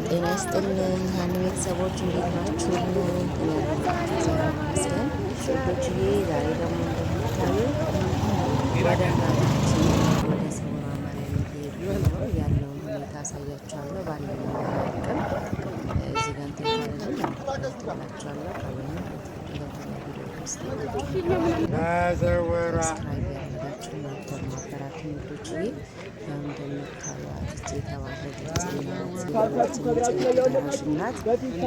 ጤና ይስጥልኝ ሀኒ ቤተሰቦች እንዴት ናችሁ? ይመስገን ሾቶችዬ ዛሬ ደግሞ እንደምታዩ ወደ እናታችን ወደ ሰውራ ማርያም እየሄድኩ ነው። ያለውን ሁኔታ አሳያችኋለሁ። ባለው አቅም እዚህ ጋር እንትን ካለልኝ አላችኋለሁ። ካልሆነ ሰብስክራይብ ያደረጋችሁ እናንተን ማበራት ውዶችዬ ያው እንደምታዩት እዚህ የተባረከች እናት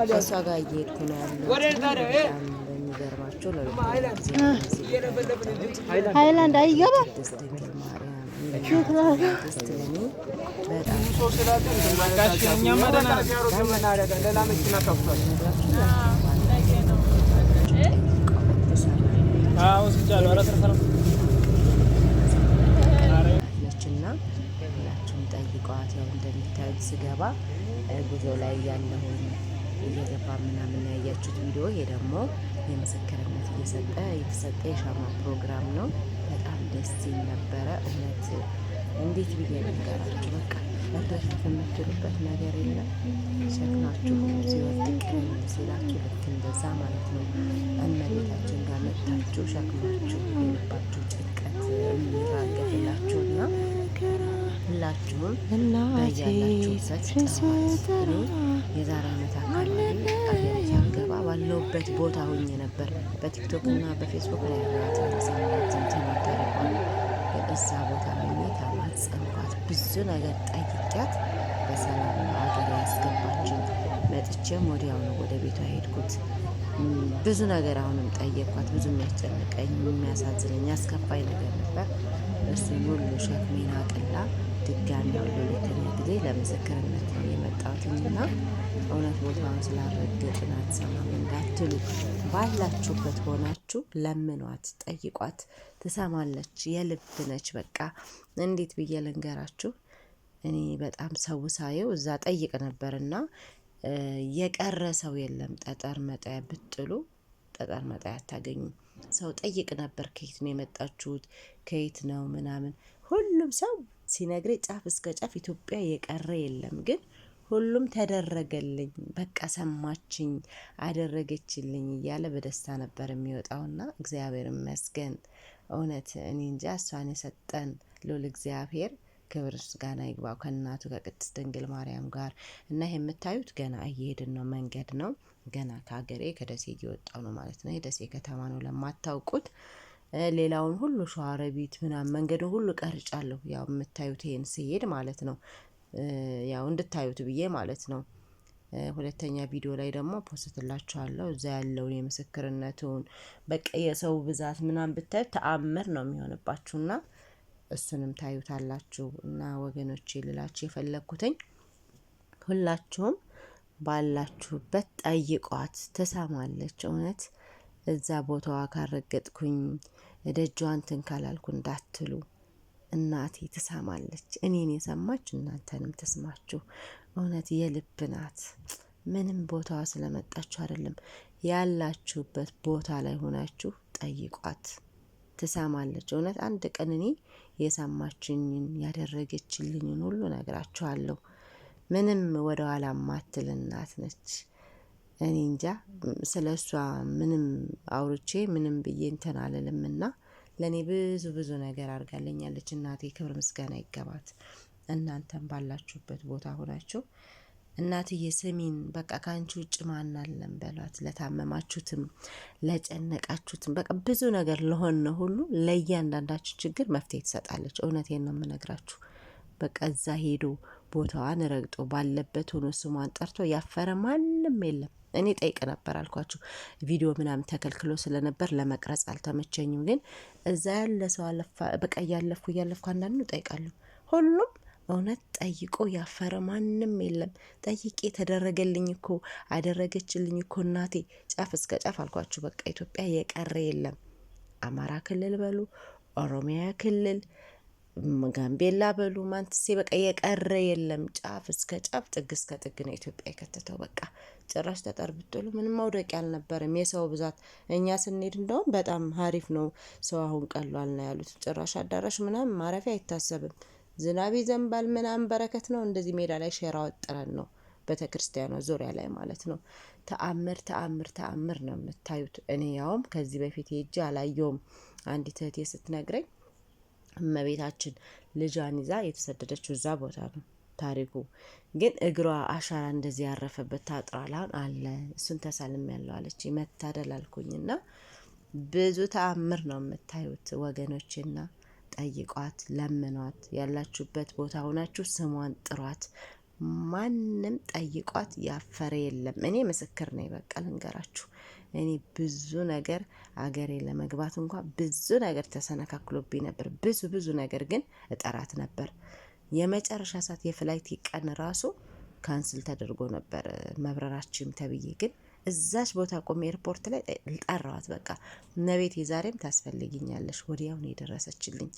ከእሷ ጋር እየሄድኩ ነው ያለው። በጣም በሚገርማቸው ሃይላንድ አይገባ ድንግል ማርያም ነችና ሁላችሁም ጠይቋት። ያው እንደምታዩት ስገባ ጉዞ ላይ ያለውን እየገባ ምናምን ያያችሁት ቪዲዮ፣ ይሄ ደግሞ የምስክርነት የተሰጠ የሻማ ፕሮግራም ነው። በጣም ደስ ይል ነበረ። እውነት እንዴት ብዬ ልንገራችሁ፣ በቃ እርዳችሁ የምትሉበት ነገር የለም። ሸክማችሁ ሲወርድ ቅር ሲላችሁ ልክ እንደዛ ማለት ነው። እመቤታችን ጋር መጥታችሁ ሸክማችሁ የልባችሁ ጭንቀት የሚራገፍላችሁና ሁላችሁም በያላችሁበት የዛሬ ዓመት አካባቢ አገሬ ሳልገባ ባለሁበት ቦታ ሆኜ ነበር። በቲክቶክ እና በፌስቡክ ላይ ተናገረባል። እዛ ቦታ ሆኜ ተማጸንኳት። ብዙ ነገር ጠይቂያት በሰላም አገሬ ያስገባችኝ። መጥቼም ወዲያው ነው ወደ ቤቷ ሄድኩት። ብዙ ነገር አሁንም ጠየኳት። ብዙ የሚያስጨንቀኝ የሚያሳዝነኝ ያስከፋኝ ነገር ነበር። እሱን ሁሉ ሸክሜን አቅላ ድጋሚ ሁለተኛ ጊዜ ለምስክርነት ነው የመጣሁትና እውነት ቦታውን ስላረገጥን አትሰማም እንዳትሉ፣ ባላችሁበት ሆናችሁ ለምኗት፣ ጠይቋት፣ ትሰማለች። የልብ ነች። በቃ እንዴት ብዬ ልንገራችሁ። እኔ በጣም ሰው ሳየው እዛ ጠይቅ ነበርና የቀረ ሰው የለም። ጠጠር መጣያ ብትጥሉ ጠጠር መጣያ አታገኙም። ሰው ጠይቅ ነበር። ከየት ነው የመጣችሁት? ከየት ነው ምናምን። ሁሉም ሰው ሲነግሬ ጫፍ እስከ ጫፍ ኢትዮጵያ የቀረ የለም። ግን ሁሉም ተደረገልኝ፣ በቃ ሰማችኝ፣ አደረገችልኝ እያለ በደስታ ነበር የሚወጣውና እግዚአብሔር ይመስገን። እውነት እኔ እንጃ እሷን የሰጠን ልዑል እግዚአብሔር ክብር ምስጋና ይግባው ከእናቱ ከቅድስት ድንግል ማርያም ጋር እና ይሄ የምታዩት ገና እየሄድን ነው። መንገድ ነው ገና ከሀገሬ ከደሴ እየወጣው ነው ማለት ነው። የደሴ ከተማ ነው ለማታውቁት። ሌላውን ሁሉ ሸዋሮቢት ምናምን መንገዱን ሁሉ ቀርጫለሁ። ያው የምታዩት ይሄን ሲሄድ ማለት ነው። ያው እንድታዩት ብዬ ማለት ነው። ሁለተኛ ቪዲዮ ላይ ደግሞ ፖስትላችኋለሁ። እዛ ያለውን የምስክርነቱን በቃ የሰው ብዛት ምናምን ብታዩት ተአምር ነው የሚሆንባችሁና እሱንም ታዩታላችሁ። እና ወገኖቼ ልላችሁ የፈለግኩትኝ ሁላችሁም ባላችሁበት ጠይቋት፣ ትሰማለች። እውነት እዛ ቦታዋ ካረገጥኩኝ ደጇን እንትን ካላልኩ እንዳትሉ፣ እናቴ ትሰማለች። እኔን የሰማች እናንተንም ትስማችሁ። እውነት የልብ ናት። ምንም ቦታዋ ስለመጣችሁ አይደለም፣ ያላችሁበት ቦታ ላይ ሆናችሁ ጠይቋት፣ ትሰማለች። እውነት አንድ ቀን እኔ የሰማችኝን ያደረገችልኝን ሁሉ ነግራችኋለሁ። ምንም ወደ ኋላ ማትል እናት ነች። እኔ እንጃ ስለ እሷ ምንም አውርቼ ምንም ብዬ እንትን አልልምና ለእኔ ብዙ ነገር አድርጋለኛለች እናቴ። ክብር ምስጋና ይገባት። እናንተም ባላችሁበት ቦታ ሆናችሁ እናትዬ ስሚን፣ በቃ ከአንቺ ውጭ ማን አለን በሏት። ለታመማችሁትም ለጨነቃችሁትም በቃ ብዙ ነገር ለሆነ ሁሉ ለእያንዳንዳችሁ ችግር መፍትሄ ትሰጣለች። እውነቴን ነው የምነግራችሁ። በቃ እዛ ሄዶ ቦታዋን ረግጦ ባለበት ሆኖ ስሟን ጠርቶ ያፈረ ማንም የለም። እኔ ጠይቅ ነበር አልኳችሁ። ቪዲዮ ምናምን ተከልክሎ ስለነበር ለመቅረጽ አልተመቸኝም። ግን እዛ ያለ ሰው በቃ እያለፍኩ አንዳንዱ ጠይቃለሁ። ሁሉም እውነት ጠይቆ ያፈረ ማንም የለም። ጠይቄ ተደረገልኝ እኮ አደረገችልኝ እኮ እናቴ፣ ጫፍ እስከ ጫፍ አልኳችሁ። በቃ ኢትዮጵያ የቀረ የለም። አማራ ክልል በሉ፣ ኦሮሚያ ክልል፣ ጋምቤላ በሉ፣ ማንትሴ፣ በቃ የቀረ የለም። ጫፍ እስከ ጫፍ ጥግ እስከ ጥግ ነው ኢትዮጵያ የከተተው። በቃ ጭራሽ ጠጠር ብትሉ ምንም ማውደቂያ አልነበረም። የሰው ብዛት እኛ ስንሄድ እንደውም በጣም ሀሪፍ ነው ሰው አሁን ቀሏል ነው ያሉት። ጭራሽ አዳራሽ ምናምን ማረፊያ አይታሰብም። ዝናብ ይዘንባል ምናምን በረከት ነው። እንደዚህ ሜዳ ላይ ሼራ ወጥረን ነው ቤተክርስቲያኗ ዙሪያ ላይ ማለት ነው። ተአምር ተአምር ተአምር ነው የምታዩት። እኔ ያውም ከዚህ በፊት ሄጄ አላየውም። አንዲት እህቴ ስትነግረኝ እመቤታችን ልጇን ይዛ የተሰደደችው እዛ ቦታ ነው። ታሪኩ ግን እግሯ አሻራ እንደዚህ ያረፈበት ታጥሯል አለ። እሱን ተሳልም ያለው አለች። መታደል አልኩኝና ብዙ ተአምር ነው የምታዩት ወገኖችና ጠይቋት፣ ለምኗት። ያላችሁበት ቦታ ሆናችሁ ስሟን ጥሯት። ማንም ጠይቋት ያፈረ የለም። እኔ ምስክር ነኝ። በቃ ልንገራችሁ፣ እኔ ብዙ ነገር አገሬ ለመግባት እንኳን ብዙ ነገር ተሰነካክሎብኝ ነበር። ብዙ ነገር ግን እጠራት ነበር። የመጨረሻ ሰዓት የፍላይት ቀን ራሱ ካንስል ተደርጎ ነበር መብረራችን ተብዬ፣ ግን እዛች ቦታ ቆሜ ኤርፖርት ላይ ጠራዋት። በቃ እመቤቴ ዛሬም ታስፈልጊኛለሽ፣ ወዲያውን የደረሰችልኝ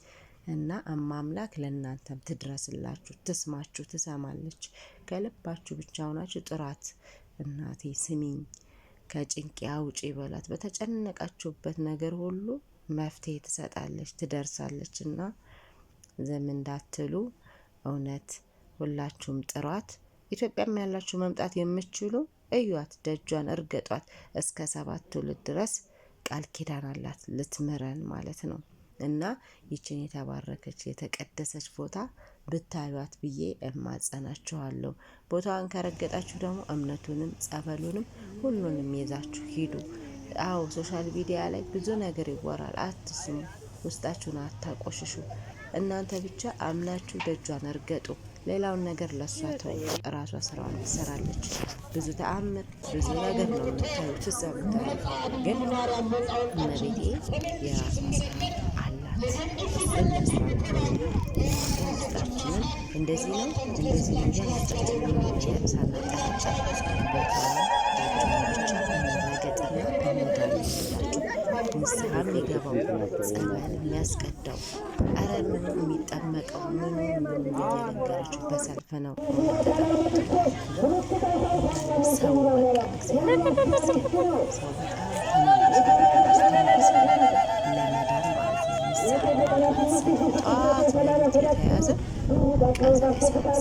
እና እማምላክ ለእናንተም ትድረስላችሁ፣ ትስማችሁ፣ ትሰማለች። ከልባችሁ ብቻ ሆናችሁ ጥራት። እናቴ ስሚኝ፣ ከጭንቅ አውጪ በላት። በተጨነቃችሁበት ነገር ሁሉ መፍትሄ ትሰጣለች፣ ትደርሳለች። እና ዝም እንዳትሉ፣ እውነት ሁላችሁም ጥሯት። ኢትዮጵያም ያላችሁ መምጣት የምትችሉ እዩት፣ ደጇን እርገጧት። እስከ 7 ትውልድ ድረስ ቃል ኪዳን አላት ልትምረን ማለት ነው። እና ይችን የተባረከች የተቀደሰች ቦታ ብታዩት ብዬ እማጸናችኋለሁ። ቦታዋን ከረገጣችሁ ደግሞ እምነቱንም ጸበሉንም ሁሉንም ይዛችሁ ሂዱ። አዎ ሶሻል ሚዲያ ላይ ብዙ ነገር ይወራል፣ አትስሙ። ውስጣችሁን አታቆሽሹ። እናንተ ብቻ አምናችሁ ደጇን እርገጡ። ሌላውን ነገር ለሷ ተው፣ ራሷ ስራዋን ትሰራለች። ብዙ ተአምር ብዙ ነገር ነው የምታዩት፣ ትሰሙታል። ግን እመቤቴ የራሷ ስራ አላት። ውስጣችንን እንደዚህ ነው እንደዚህ ነው እያመጣችንን ወዲያም ሳናጠራጫ ረገጥና እንወዳለን። ንስሐ የሚገባው ጸበል የሚያስቀዳው አረ ምኑ የሚጠመቀው ምኑ እየነገረችው በሰልፍ ነው። ሰው በቃ እግዚአብሔር ይመስገን ሰው ለመዳን ማለት ነው። ንስሐ ጠዋት የተያዘ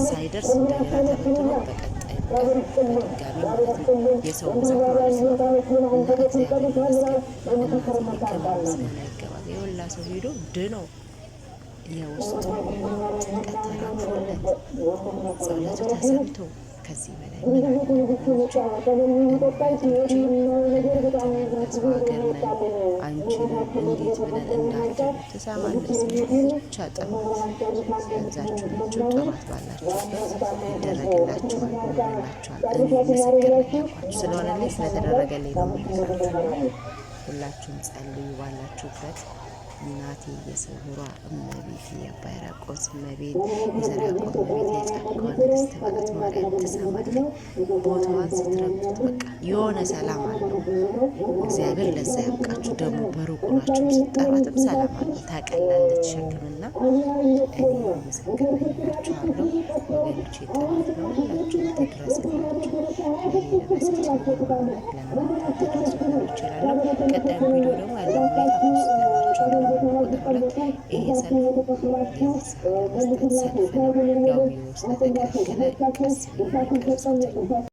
ሳይደርስ እንደገና ተበትኖ በቀጣይ በድጋሚ ማለት ነው የሰው ብዛት ማለት ነው። እና እግዚአብሔር ይመስገን እናት ክብር ምስጋና ይገባት። የወላ ሰው ሄዶ ድኖ የውስጡ ጭንቀት ተራግፎለት ጸሎቱ ተሰምቶ ከዚህ በላይ ምን አለች? ህዝብ ሀገር ነን አንችልም እንዴት ብለን እንዳትሉ ትሰማለች። ብቻ ጥሯት፣ ገንዛችሁናችሁ ጥሯት። ባላችሁበት ይደረግላችኋል፣ ይሆንላችኋል። እኔ ምስክር ነኝ። ያልኳችሁ ስለሆነልኝ ስለተደረገልኝ ነው የምነግራችሁ። ሁላችሁም ጸልዩ ባላችሁበት። እናቴ የስውሯ እመቤት የአባ ሕርያቆስ እመቤት የዘርዓ ያዕቆብ እመቤት የጫካዋ ንግስት በዓታ ማርያም ትሰማለች። ቦታዋን ስትረግጡት በቃ የሆነ ሰላም አለው። እግዚአብሔር ለዛ ያብቃችሁ። ደግሞ በሩቁ ናችሁ ስትጠሯትም ሰላም አለው። ታቀላለች ሸክምና እኔ ምስክር ነግራችኋለሁ ወገኖች። የጠራት ነው ሁላችሁም ትድረስላችሁ። ለኔ ለመሰችኝ ለማለት ለእናንተ ትድረስ ወገኖች ይላለሁ። ቀጣዩ ቪዲዮ ደግሞ ያለው ሁኔታ ፖስትላችኋለሁ። ቁጥር 2 ይሄ ሰልፍ የመስጠት ሰልፍ ነው። ያው ስለተከለከለ ቀስ ብዬ ቀርጹት